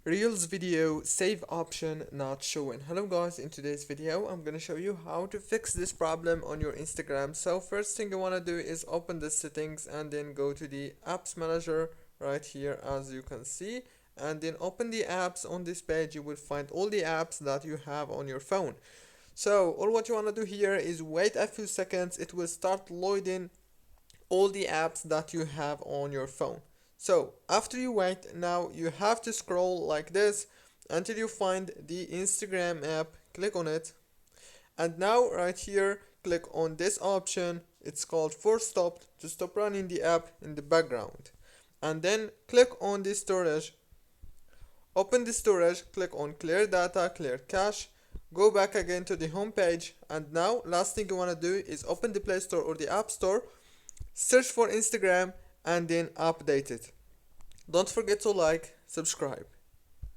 Reels video save option not showing. Hello guys, in today's video I'm gonna show you how to fix this problem on your Instagram. So first thing you wanna do is open the settings and then go to the apps manager right here as you can see, and then open the apps. On this page you will find all the apps that you have on your phone. So all what you wanna do here is wait a few seconds. It will start loading all the apps that you have on your phone. So after you wait, now you have to scroll like this until you find the Instagram app. Click on it, and now right here click on this option. It's called force stop, to stop running the app in the background. And then click on the storage. Open the storage, click on clear data, clear cache, go back again to the home page, and now last thing you want to do is open the Play Store or the App Store, search for Instagram, and then update it. Don't forget to like, subscribe.